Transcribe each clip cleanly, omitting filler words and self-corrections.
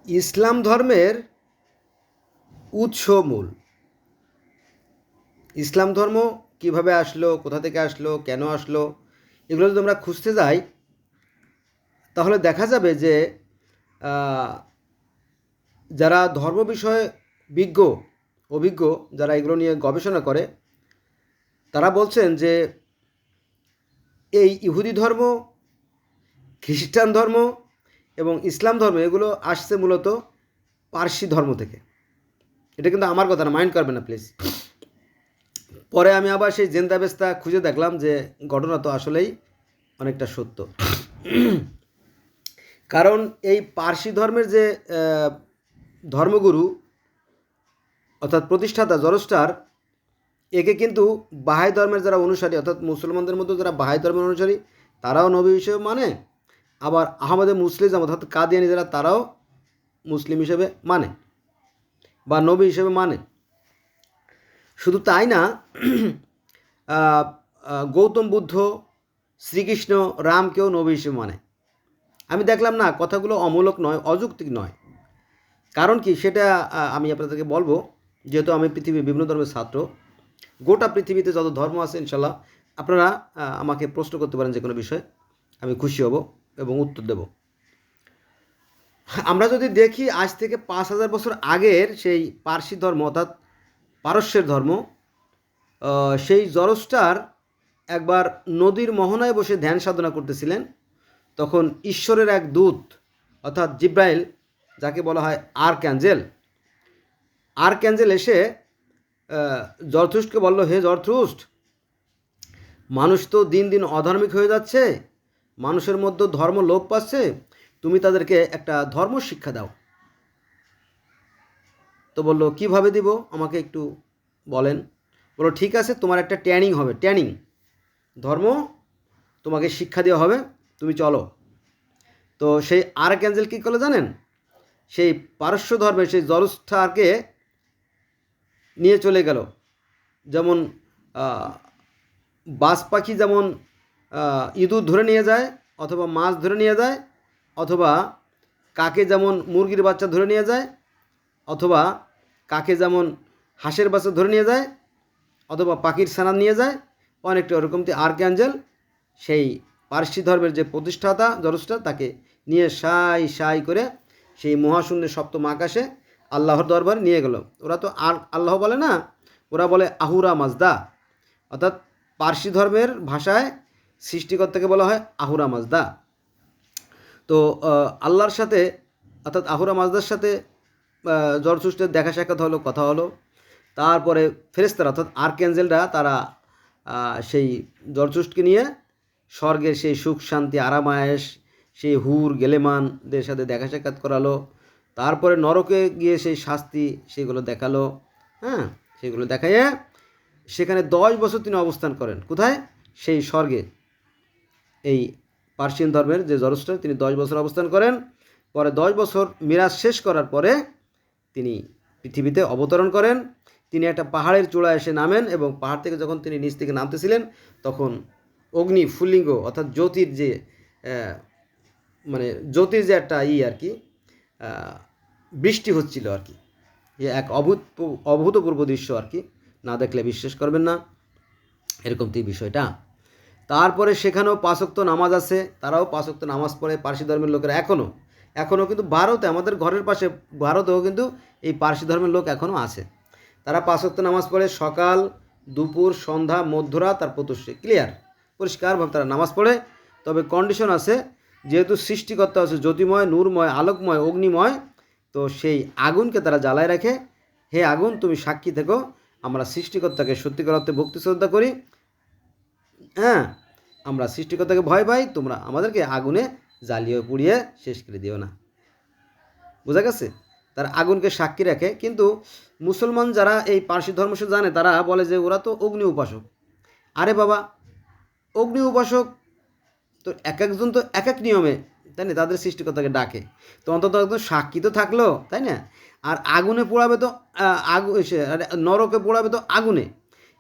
ইসলাম ধর্মের উৎস মূল। ইসলাম ধর্ম কিভাবে আসলো, কোথা থেকে আসলো, কেন আসলো, এগুলো যদি আমরা খুঁজতে যাই তাহলে দেখা যাবে যে যারা ধর্ম বিষয়ে বিজ্ঞ অভিজ্ঞ, যারা এগুলো নিয়ে গবেষণা করে, তারা বলছেন যে এই ইহুদি ধর্ম, খ্রিস্টান ধর্ম এবং ইসলাম ধর্ম এগুলো আসছে মূলত পার্সি ধর্ম থেকে। এটা কিন্তু আমার কথা না, মাইন্ড করবে না প্লিজ। পরে আমি আবার সেই জেন্দাবেস্তা খুঁজে দেখলাম যে ঘটনা তো আসলেই অনেকটা সত্য। কারণ এই পার্সি ধর্মের যে ধর্মগুরু অর্থাৎ প্রতিষ্ঠাতা জরস্টার, একে কিন্তু বাহাই ধর্মের যারা অনুসারী অর্থাৎ মুসলমানদের মধ্যে যারা বাহাই ধর্মের অনুসারী তারাও নবী হিসেবে মানে, আবার আহমদে মুসলিম অর্থাৎ কাদিয়ানি যারা তারাও মুসলিম হিসেবে মানে বা নবী হিসেবে মানে। শুধু তাই না, গৌতম বুদ্ধ, শ্রীকৃষ্ণ, রামকেও নবী হিসেবে মানে। আমি দেখলাম না, কথাগুলো অমূলক নয়, অযৌক্তিক নয়। কারণ কি সেটা আমি আপনাদেরকে বলবো, যেহেতু আমি পৃথিবীর বিভিন্ন ধর্মের ছাত্র। গোটা পৃথিবীতে যত ধর্ম আছে ইনশাল্লাহ আপনারা আমাকে প্রশ্ন করতে পারেন যে কোনো বিষয়ে, আমি খুশি হব এবং উত্তর দেব। আমরা যদি দেখি আজ থেকে 5,000 বছর আগের সেই পার্সি ধর্ম অর্থাৎ পারস্যের ধর্ম, সেই জরস্টার একবার নদীর মোহনায় বসে ধ্যান সাধনা করতেছিলেন। তখন ঈশ্বরের এক দূত অর্থাৎ জিব্রাইল, যাকে বলা হয় আর্কঅ্যাঞ্জেল এসে জরথুস্টকে বলল, হে জরথুস্ট, মানুষ তো দিন দিন অধার্মিক হয়ে যাচ্ছে, মানুষের মধ্যে ধর্ম লোপ পাচ্ছে, তুমি তাদেরকে একটা ধর্ম শিক্ষা দাও। তো বলল, কিভাবে দিব আমাকে একটু বলেন। বললো, ঠিক আছে, তোমার একটা ট্রেনিং হবে, ট্রেনিং ধর্ম তোমাকে শিক্ষা দেওয়া হবে, তুমি চলো। তো সেই আর্কঅ্যাঞ্জেল কী করলো জানেন? সেই পারস্য ধর্মের সেই জরস্টারকে নিয়ে চলে গেল। যেমন বাজ পাখি যেমন ইঁদুর ধরে নিয়ে যায় অথবা মাছ ধরে নিয়ে যায়, অথবা কাকে যেমন মুরগির বাচ্চা ধরে নিয়ে যায়, অথবা কাকে যেমন হাঁসের বাচ্চা ধরে নিয়ে যায়, অথবা পাখির ছানা নিয়ে যায়, অনেকটা ওরকমটি আর্কঅ্যাঞ্জেল সেই পার্সি ধর্মের যে প্রতিষ্ঠাতা জরস্টার তাকে নিয়ে সাই সাই করে সেই মহাশূন্যের সপ্তম আকাশে আল্লাহর দরবারে নিয়ে গেল। ওরা তো আর আল্লাহ বলে না, ওরা বলে আহুরা মাজদা। অর্থাৎ পার্সি ধর্মের ভাষায় সৃষ্টিকর্তাকে বলা হয় আহুরা মাজদা। তো আল্লাহর সাথে অর্থাৎ আহুরা মাজদার সাথে জরথুস্টের দেখা সাক্ষাৎ হলো, কথা হলো। তারপরে ফেরেশতারা অর্থাৎ আর্কঅ্যাঞ্জেলরা তারা সেই জরথুস্টকে নিয়ে স্বর্গের সেই সুখ শান্তি আরামায়েশ, সেই হুর গেলেমানদের সাথে দেখা সাক্ষাৎ করালো। তারপরে নরকে গিয়ে সেই শাস্তি সেগুলো দেখালো। হ্যাঁ, সেগুলো দেখাইয়ে সেখানে 10 বছর তিনি অবস্থান করেন। কোথায়? সেই স্বর্গে। এই পার্সিয়ান ধর্মের যে জরস্টার, তিনি 10 বছর অবস্থান করেন। পরে 10 বছর মিরাজ শেষ করার পরে তিনি পৃথিবীতে অবতরণ করেন। তিনি একটা পাহাড়ের চূড়ায় এসে নামেন এবং পাহাড় থেকে যখন তিনি নিচ থেকে নামতেছিলেন তখন অগ্নি ফুল্লিঙ্গ অর্থাৎ জ্যোতির যে মানে জ্যোতির যে একটা আর কি বৃষ্টি হচ্ছিল আর কি, এক অভূতপূর্ব দৃশ্য আর কি, না দেখলে বিশ্বাস করবেন না এরকমটি বিষয়টা। তারপরে সেখানেও 5 ওয়াক্ত নামাজ আছে, তারাও 5 ওয়াক্ত নামাজ পড়ে পার্সি ধর্মের লোকেরা। এখনও কিন্তু ভারতে, আমাদের ঘরের পাশে ভারতেও কিন্তু এই পার্সি ধর্মের লোক এখনও আছে। তারা 5 ওয়াক্ত নামাজ পড়ে সকাল, দুপুর, সন্ধ্যা, মধ্যরাত আর প্রত্যুষে, ক্লিয়ার পরিষ্কারভাবে তারা নামাজ পড়ে। তবে কন্ডিশন আছে, যেহেতু সৃষ্টিকর্তা আছে জ্যোতিময়, নূরময়, আলোকময়, অগ্নিময়, তো সেই আগুনকে তারা জ্বালায় রাখে। হে আগুন, তুমি সাক্ষী থেকো, আমরা সৃষ্টিকর্তাকে সত্যিকার অর্থে ভক্তি শ্রদ্ধা করি। হ্যাঁ, আমরা সৃষ্টিকর্তাকে ভয় পাই, তোমরা আমাদেরকে আগুনে জ্বালিয়ে পুড়িয়ে শেষ করে দিও না। বোঝা গেছে? তারা আগুনকে সাক্ষী রাখে। কিন্তু মুসলমান যারা এই পার্সি ধর্ম জানে তারা বলে যে ওরা তো অগ্নি উপাসক। আরে বাবা, অগ্নি উপাসক তো এক একজন তো এক এক নিয়মে, তাই না, তাদের সৃষ্টিকর্তাকে ডাকে। তো অন্তত একজন সাক্ষী তো থাকলো, তাই না? আর আগুনে পোড়াবে তো নরকে পোড়াবে তো আগুনে।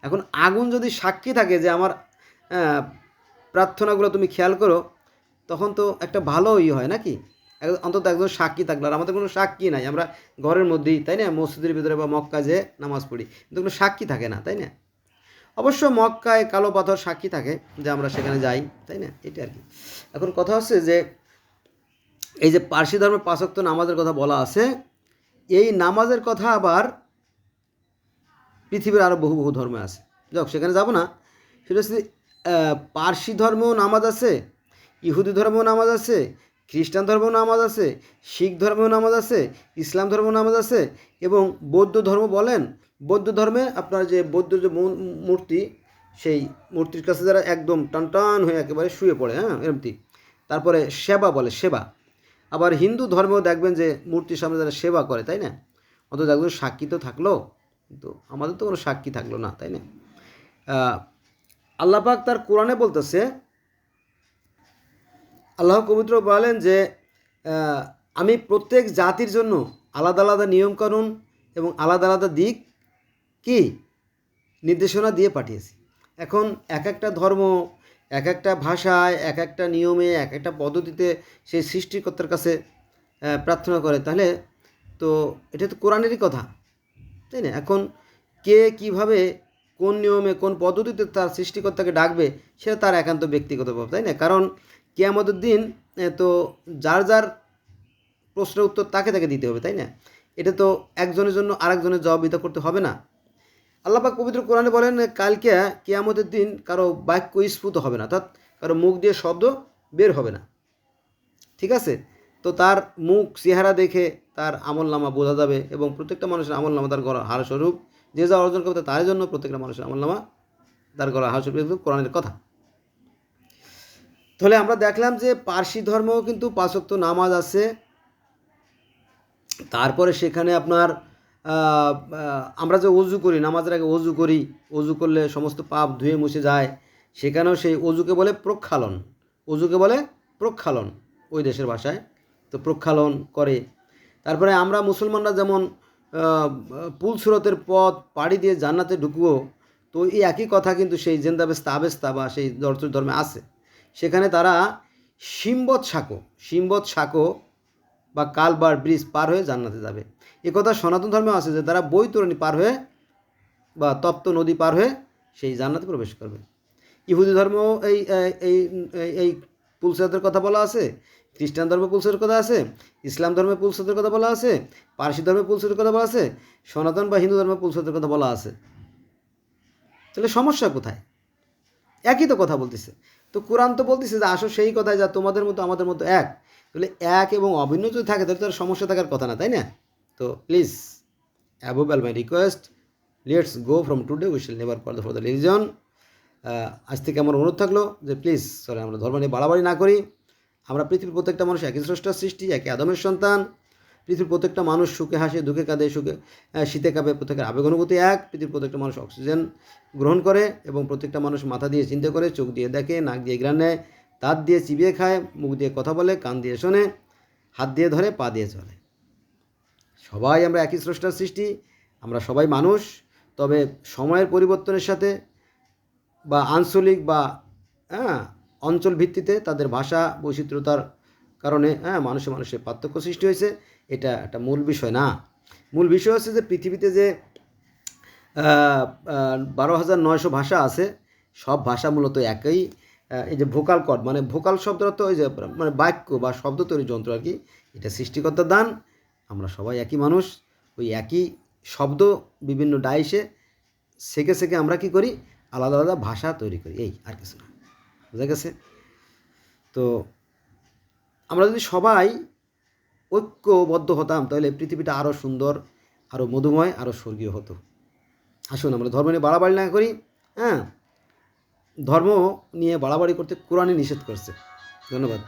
এখন আগুন যদি সাক্ষী থাকে যে আমার প্রার্থনাগুলো তুমি খেয়াল করো, তখন তো একটা ভালো হয় নাকি? অন্তত একজন সাক্ষী থাকলো। আর আমাদের কোনো সাক্ষী নাই, আমরা ঘরের মধ্যেই, তাই না, মসজিদের ভিতরে বা মক্কা যে নামাজ পড়ি, কিন্তু কোনো সাক্ষী থাকে না, তাই না। অবশ্য মক্কায় কালো পাথর সাক্ষী থাকে যে আমরা সেখানে যাই, তাই না, এটা আর কি। এখন কথা হচ্ছে যে এই যে পার্সি ধর্মের 5 ওয়াক্ত নামাজের কথা বলা আছে, এই নামাজের কথা আবার পৃথিবীর আরও বহু বহু ধর্মে আছে। যাক, সেখানে যাব না। সেটা হচ্ছে পার্সি ধর্মেও নামাজ আছে, ইহুদি ধর্মেও নামাজ আছে, খ্রিস্টান ধর্মেও নামাজ আছে, শিখ ধর্মেও নামাজ আছে, ইসলাম ধর্মেও নামাজ আছে, এবং বৌদ্ধ ধর্ম বলেন, বৌদ্ধ ধর্মে আপনার যে বৌদ্ধ যে মূর্তি, সেই মূর্তির কাছে যারা একদম টান টান হয়ে একেবারে শুয়ে পড়ে, হ্যাঁ, এরকম। তারপরে সেবা বলে, সেবা। আবার হিন্দু ধর্মেও দেখবেন যে মূর্তির সামনে যারা সেবা করে, তাই না। অন্তত একজন সাক্ষী তো থাকলো, কিন্তু আমাদের তো কোনো সাক্ষী থাকলো না, তাই না। আল্লাহ পাক তার কোরআনে বলতেছে, আল্লাহ পবিত্র বলেন যে আমি প্রত্যেক জাতির জন্য আলাদা আলাদা নিয়মকানুন এবং আলাদা আলাদা দিক কি নির্দেশনা দিয়ে পাঠিয়েছি। এখন এক একটা ধর্ম, এক একটা ভাষায়, এক একটা নিয়মে, এক একটা পদ্ধতিতে সেই সৃষ্টিকর্তার কাছে প্রার্থনা করে, তাহলে তো এটা তো কোরআনেরই কথা, তাই না। এখন কে কিভাবে, কোন নিয়মে, কোন পদ্ধতিতে তার সৃষ্টিকর্তাকে ডাকবে, সেটা তার একান্ত ব্যক্তিগত ব্যাপার, তাই না। কারণ কিয়ামতের দিন তো যার যার প্রশ্নের উত্তর তাকে তাকে দিতে হবে, তাই না। এটা তো একজনের জন্য আরেকজনের জবাবদিহিতা করতে হবে না। আল্লাহ পাক পবিত্র কোরআনে বলেন, কালকে কিয়ামতের দিন কারো বাক্য স্ফুত হবে না, অর্থাৎ কারো মুখ দিয়ে শব্দ বের হবে না, ঠিক আছে। তো তার মুখ চেহারা দেখে তার আমলনামা বোঝা যাবে, এবং প্রত্যেকটা মানুষের আমলনামা তার গড়া হারস্বরূপ, যে যা অর্জন করবে তার জন্য প্রত্যেকটা মানুষের আমলনামা তার গড়া হারস্বরূপ, কোরআনের কথা। তাহলে আমরা দেখলাম যে পার্সি ধর্মেও কিন্তু 5 ওয়াক্ত নামাজ আছে। তারপরে সেখানে আপনার আমরা যে অজু করি, নামাজের আগে অজু করি, অজু করলে সমস্ত পাপ ধুয়ে মুছে যায়, সেখানেও সেই অজুকে বলে প্রক্ষালন, অজুকে বলে প্রক্ষালন ওই দেশের ভাষায়, তো প্রক্ষালন করে। তারপরে আমরা মুসলমানরা যেমন পুলসুরতের পথ পাড়ি দিয়ে জান্নাতে ঢুকবো, তো এই একই কথা কিন্তু সেই জেন্দাবেস্তা আবেস্তা বা সেই ধর্মে আছে। সেখানে তারা সিম্বত সাঁকো বা কালবার ব্রিজ পার হয়ে জান্নাতে যাবে। এ কথা সনাতন ধর্মে আছে যে তারা বৈতরণী পার হয়ে বা তপ্ত নদী পার হয়ে সেই জান্নাতে প্রবেশ করবে। ইহুদি ধর্মেও এই এই এই পুলসিরাতের কথা বলা আছে, খ্রিস্টান ধর্মে পুলসিরাতের কথা আছে, ইসলাম ধর্মে পুলসিরাতের কথা বলা আছে, পার্সি ধর্মে পুলসিরাতের কথা বলা আছে, সনাতন বা হিন্দু ধর্মে পুলসিরাতের কথা বলা আছে। তাহলে সমস্যা কোথায়? একই তো কথা বলতেছে। তো কোরআন তো বলতেছে যে আসো সেই কথায়, যা তোমাদের মতো আমাদের মতো এক। তাহলে এক এবং অভিন্ন যদি থাকে তাহলে তার সমস্যা থাকার কথা না, তাই না। তো please, above all my request, let's go from today, we shall never further for the religion. আজ থেকে আমার অনুরোধ থাকলো যে প্লিজ আমরা ধর্ম নিয়ে বাড়াবাড়ি না করি। আমরা পৃথিবীর প্রত্যেকটা মানুষ একই স্রষ্টার সৃষ্টি, একই আদমের সন্তান। পৃথিবীর প্রত্যেকটা মানুষ সুখে হাসে, দুঃখে কাঁদে, শীতে কাঁপে, প্রত্যেকের আবেগ অনুভূতি এক। পৃথিবীর প্রত্যেকটা মানুষ অক্সিজেন গ্রহণ করে, এবং প্রত্যেকটা মানুষ মাথা দিয়ে চিন্তা করে, চোখ দিয়ে দেখে, নাক দিয়ে ঘ্রাণ নেয়, দাঁত দিয়ে চিবিয়ে খায়, মুখ দিয়ে কথা বলে, কান দিয়ে শোনে, হাত দিয়ে ধরে, পা দিয়ে চলে। সবাই আমরা একই স্রষ্টার সৃষ্টি, আমরা সবাই মানুষ। তবে সময়ের পরিবর্তনের সাথে বা আঞ্চলিক বা অঞ্চল ভিত্তিতে তাদের ভাষা বৈচিত্র্যতার কারণে মানুষের পার্থক্য সৃষ্টি হয়েছে। এটা একটা মূল বিষয় না। মূল বিষয় হচ্ছে যে পৃথিবীতে যে 12,900 ভাষা আছে, সব ভাষা মূলত একই। এই যে ভোকাল কর্ড, মানে ভোকাল শব্দের অর্থ ওই যে মানে বাক্য বা শব্দ তৈরি যন্ত্র আর কি, এটা সৃষ্টিকর্তার দান। আমরা সবাই একই মানুষ, ওই একই শব্দ বিভিন্ন ডাইসে সেকে আমরা কি করি, আলাদা আলাদা ভাষা তৈরি করি, এই আর কিছু না। বুঝা গেছে? তো আমরা যদি সবাই ঐক্যবদ্ধ হতাম তাহলে পৃথিবীটা আরও সুন্দর, আরও মধুময়, আরও স্বর্গীয় হতো। আসুন আমরা ধর্ম নিয়ে বাড়াবাড়ি না করি। ধর্ম নিয়ে বাড়াবাড়ি করতে কোরআনই নিষেধ করছে। ধন্যবাদ।